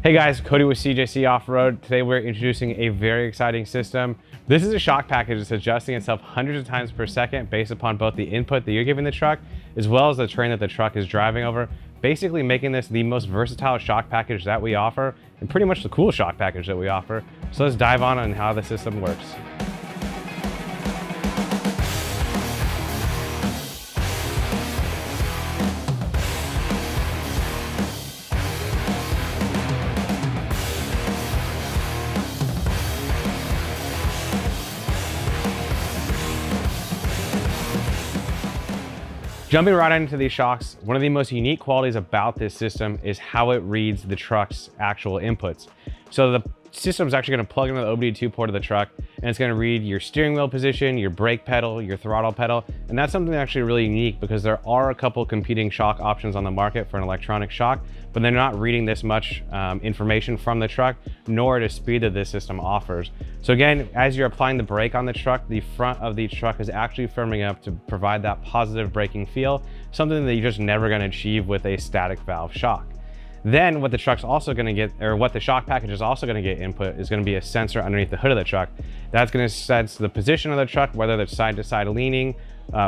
Hey guys, Cody with CJC Off-Road. Today we're introducing a very exciting system. This is a shock package that's adjusting itself hundreds of times per second based upon both the input that you're giving the truck as well as the terrain that the truck is driving over, basically making this the most versatile shock package that we offer and pretty much the coolest shock package that we offer. So let's dive on how the system works. Jumping right into these shocks, one of the most unique qualities about this system is how it reads the truck's actual inputs. So the system is actually going to plug into the OBD2 port of the truck, and it's going to read your steering wheel position, your brake pedal, your throttle pedal, and that's something that's actually really unique because there are a couple competing shock options on the market for an electronic shock, but they're not reading this much information from the truck, nor at a speed that this system offers. So again, as you're applying the brake on the truck, the front of the truck is actually firming up to provide that positive braking feel, something that you're just never going to achieve with a static valve shock. Then what the truck's also going to get, or what the shock package is also going to get input, is going to be a sensor underneath the hood of the truck. That's going to sense the position of the truck, whether it's side to side leaning,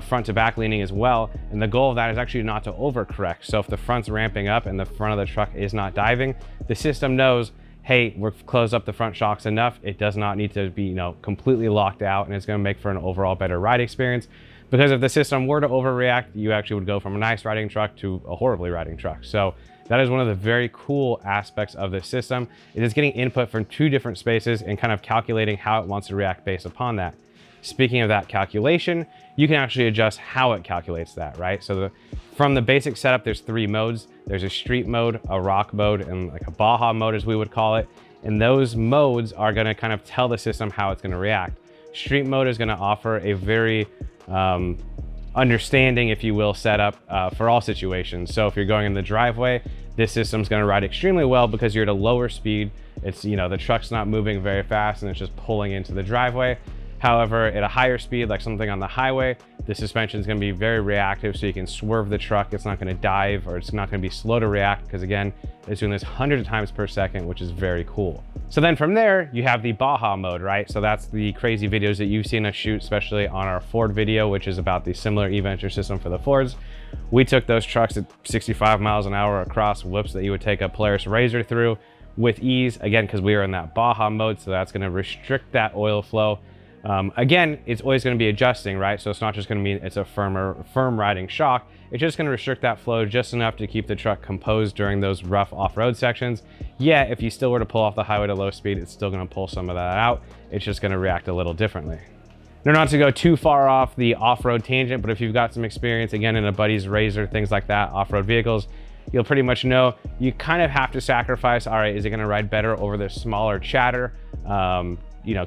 front to back leaning as well. And the goal of that is actually not to overcorrect. So if the front's ramping up and the front of the truck is not diving, the system knows, hey, we've closed up the front shocks enough. It does not need to be, completely locked out, and it's going to make for an overall better ride experience. Because if the system were to overreact, you actually would go from a nice riding truck to a horribly riding truck. So that is one of the very cool aspects of this system. It is getting input from two different spaces and kind of calculating how it wants to react based upon that. Speaking of that calculation, you can actually adjust how it calculates that, right? So from the basic setup, there's three modes. There's a street mode, a rock mode, and like a Baja mode as we would call it. And those modes are gonna kind of tell the system how it's gonna react. Street mode is gonna offer a very understanding, if you will, setup for all situations. So if you're going in the driveway, this system's going to ride extremely well because you're at a lower speed. It's, the truck's not moving very fast and it's just pulling into the driveway. However, at a higher speed, like something on the highway, the suspension is going to be very reactive, so you can swerve the truck. It's not going to dive, or it's not going to be slow to react because, again, it's doing this hundreds of times per second, which is very cool. So then from there, you have the Baja mode, right? So that's the crazy videos that you've seen us shoot, especially on our Ford video, which is about the similar E-Venture system for the Fords. We took those trucks at 65 miles an hour across whoops that you would take a Polaris Razor through with ease, again, because we were in that Baja mode, so that's going to restrict that oil flow. Again, it's always going to be adjusting, right? So it's not just going to mean it's a firm riding shock. It's just going to restrict that flow just enough to keep the truck composed during those rough off-road sections. Yeah, if you still were to pull off the highway to low speed, it's still going to pull some of that out. It's just going to react a little differently. Now, not to go too far off the off-road tangent, but if you've got some experience, again, in a buddy's Razor, things like that, off-road vehicles, you'll pretty much know you kind of have to sacrifice, all right, is it going to ride better over the smaller chatter,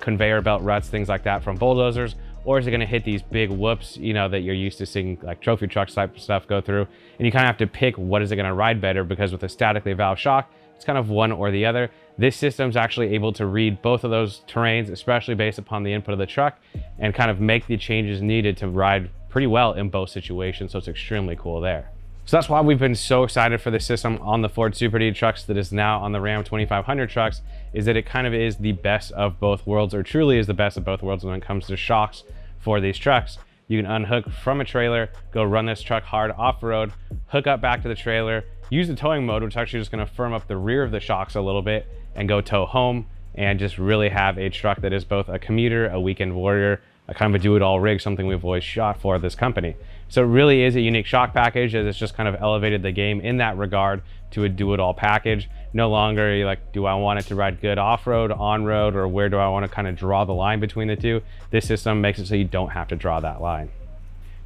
conveyor belt ruts, things like that from bulldozers, or is it going to hit these big whoops, that you're used to seeing like trophy truck type stuff go through? And you kind of have to pick what is it going to ride better, because with a statically valve shock, it's kind of one or the other. This system's actually able to read both of those terrains, especially based upon the input of the truck, and kind of make the changes needed to ride pretty well in both situations. So it's extremely cool there. So that's why we've been so excited for this system on the Ford Super Duty trucks that is now on the Ram 2500 trucks, is that it kind of is the best of both worlds, or truly is the best of both worlds when it comes to shocks for these trucks. You can unhook from a trailer, go run this truck hard off-road, hook up back to the trailer, use the towing mode, which is actually just going to firm up the rear of the shocks a little bit, and go tow home, and just really have a truck that is both a commuter, a weekend warrior, a kind of a do-it-all rig, something we've always shot for this company. So it really is a unique shock package, as it's just kind of elevated the game in that regard to a do-it-all package. No longer you're like, do I want it to ride good off-road, on-road, or where do I want to kind of draw the line between the two? This system makes it so you don't have to draw that line.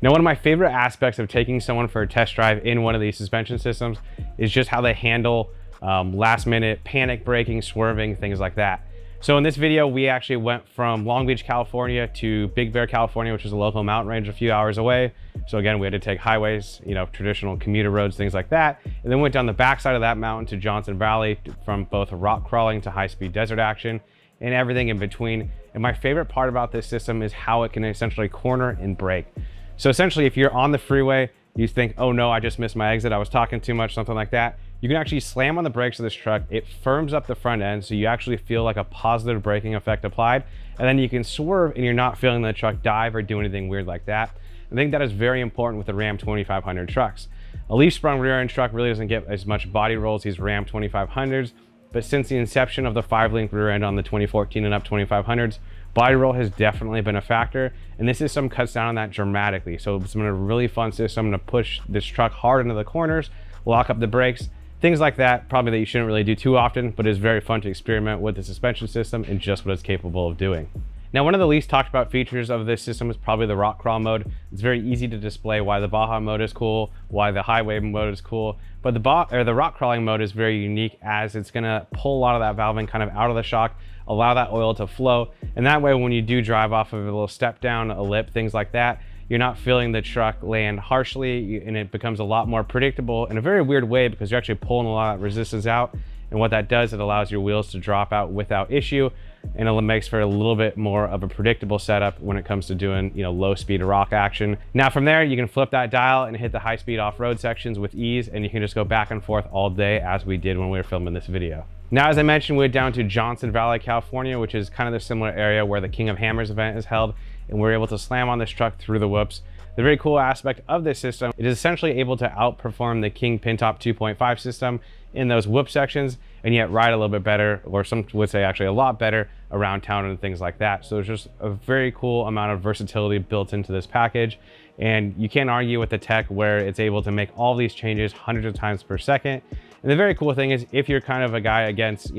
Now, one of my favorite aspects of taking someone for a test drive in one of these suspension systems is just how they handle last-minute panic braking, swerving, things like that. So in this video, we actually went from Long Beach, California to Big Bear, California, which is a local mountain range a few hours away. So again, we had to take highways, traditional commuter roads, things like that. And then went down the backside of that mountain to Johnson Valley, from both rock crawling to high-speed desert action and everything in between. And my favorite part about this system is how it can essentially corner and brake. So essentially, if you're on the freeway, you think, oh no, I just missed my exit, I was talking too much, something like that. you can actually slam on the brakes of this truck. It firms up the front end, so you actually feel like a positive braking effect applied. And then you can swerve and you're not feeling the truck dive or do anything weird like that. I think that is very important with the Ram 2500 trucks. A leaf sprung rear end truck really doesn't get as much body roll as these Ram 2500s, but since the inception of the 5-link rear end on the 2014 and up 2500s, body roll has definitely been a factor, and this system cuts down on that dramatically. So it's been a really fun system to push this truck hard into the corners, lock up the brakes, things like that, probably that you shouldn't really do too often, but it's very fun to experiment with the suspension system and just what it's capable of doing. Now, one of the least talked about features of this system is probably the rock crawl mode. It's very easy to display why the Baja mode is cool, why the highway mode is cool, but the rock crawling mode is very unique, as it's gonna pull a lot of that valving kind of out of the shock, allow that oil to flow, and that way when you do drive off of a little step down, a lip, things like that, you're not feeling the truck land harshly, and it becomes a lot more predictable in a very weird way, because you're actually pulling a lot of resistance out. And what that does, it allows your wheels to drop out without issue, and it makes for a little bit more of a predictable setup when it comes to doing, low speed rock action. Now from there, you can flip that dial and hit the high speed off-road sections with ease, and you can just go back and forth all day, as we did when we were filming this video. Now, as I mentioned, we went down to Johnson Valley, California, which is kind of the similar area where the King of Hammers event is held, and we're able to slam on this truck through the whoops. The very cool aspect of this system, it is essentially able to outperform the King Pintop 2.5 system in those whoop sections, and yet ride a little bit better, or some would say actually a lot better, around town and things like that. So there's just a very cool amount of versatility built into this package, and you can't argue with the tech where it's able to make all these changes hundreds of times per second. And the very cool thing is, if you're kind of a guy against,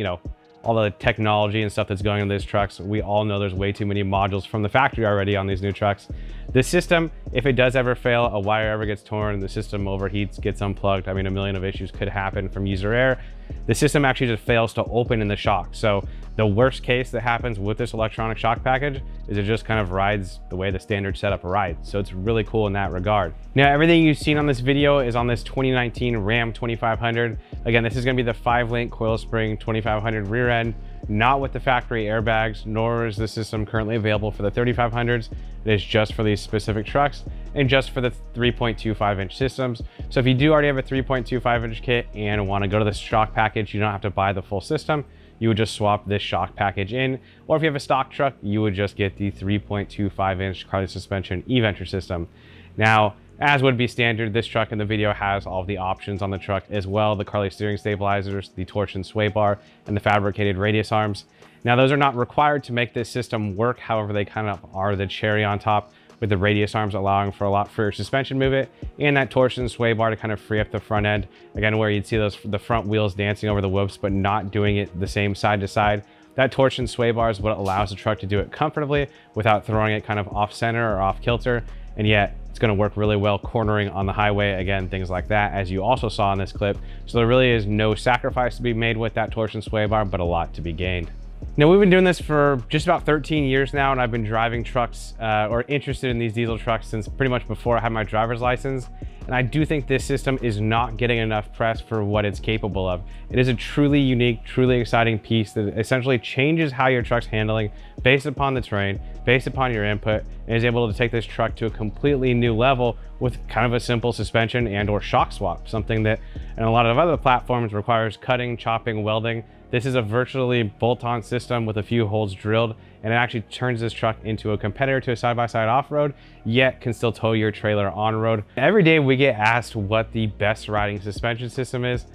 all the technology and stuff that's going on these trucks, we all know there's way too many modules from the factory already on these new trucks. This system, if it does ever fail, a wire ever gets torn, the system overheats, gets unplugged, I mean, a million of issues could happen from user error. The system actually just fails to open in the shock. So the worst case that happens with this electronic shock package is it just kind of rides the way the standard setup rides. So it's really cool in that regard. Now, everything you've seen on this video is on this 2019 Ram 2500. Again, this is going to be the 5-link coil spring 2500 rear end, not with the factory airbags, nor is the system currently available for the 3500s. It is just for these specific trucks and just for the 3.25-inch systems. So if you do already have a 3.25-inch kit and want to go to the shock package, you don't have to buy the full system. You would just swap this shock package in, or if you have a stock truck, you would just get the 3.25-inch Carli Suspension Eventure system. Now, as would be standard, this truck in the video has all of the options on the truck as well: the Carli steering stabilizers, the torsion sway bar, and the fabricated radius arms. Now, those are not required to make this system work. However, they kind of are the cherry on top, with the radius arms allowing for a lot freer suspension movement, and that torsion sway bar to kind of free up the front end. Again, where you'd see the front wheels dancing over the whoops, but not doing it the same side to side. That torsion sway bar is what allows the truck to do it comfortably without throwing it kind of off center or off kilter. And yet it's going to work really well cornering on the highway, again, things like that, as you also saw in this clip. So there really is no sacrifice to be made with that torsion sway bar, but a lot to be gained. Now, we've been doing this for just about 13 years now, and I've been driving trucks or interested in these diesel trucks since pretty much before I had my driver's license. And I do think this system is not getting enough press for what it's capable of. It is a truly unique, truly exciting piece that essentially changes how your truck's handling based upon the terrain, based upon your input, and is able to take this truck to a completely new level with kind of a simple suspension and or shock swap, something that in a lot of other platforms requires cutting, chopping, welding. This is a virtually bolt-on system with a few holes drilled, and it actually turns this truck into a competitor to a side-by-side off-road, yet can still tow your trailer on-road. Every day we get asked what the best riding suspension system is.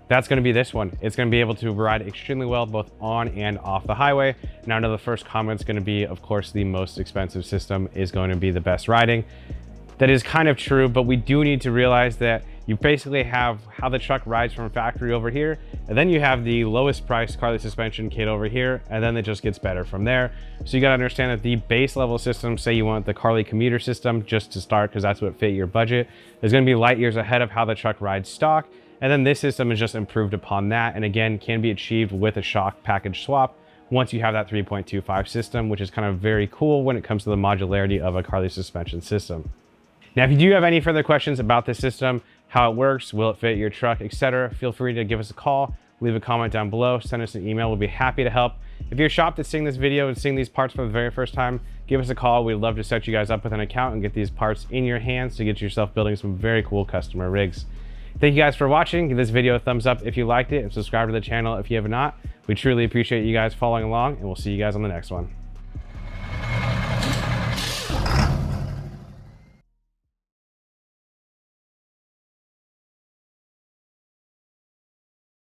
That's going to be this one. It's going to be able to ride extremely well both on and off the highway. Now, I know the first comment is going to be, of course, the most expensive system is going to be the best riding. That is kind of true, but we do need to realize that you basically have how the truck rides from factory over here, and then you have the lowest priced Carli suspension kit over here, and then it just gets better from there. So you got to understand that the base level system, say you want the Carli commuter system just to start because that's what fit your budget, is going to be light years ahead of how the truck rides stock. And then this system is just improved upon that, and again can be achieved with a shock package swap once you have that 3.25 system, which is kind of very cool when it comes to the modularity of a Carli suspension system. Now, if you do have any further questions about this system, how it works, will it fit your truck, etc., feel free to give us a call, leave a comment down below, send us an email. We'll be happy to help. If you're a shop that's seeing this video and seeing these parts for the very first time, give us a call. We'd love to set you guys up with an account and get these parts in your hands to get yourself building some very cool customer rigs. Thank you guys for watching. Give this video a thumbs up if you liked it, and subscribe to the channel if you have not. We truly appreciate you guys following along, and we'll see you guys on the next one.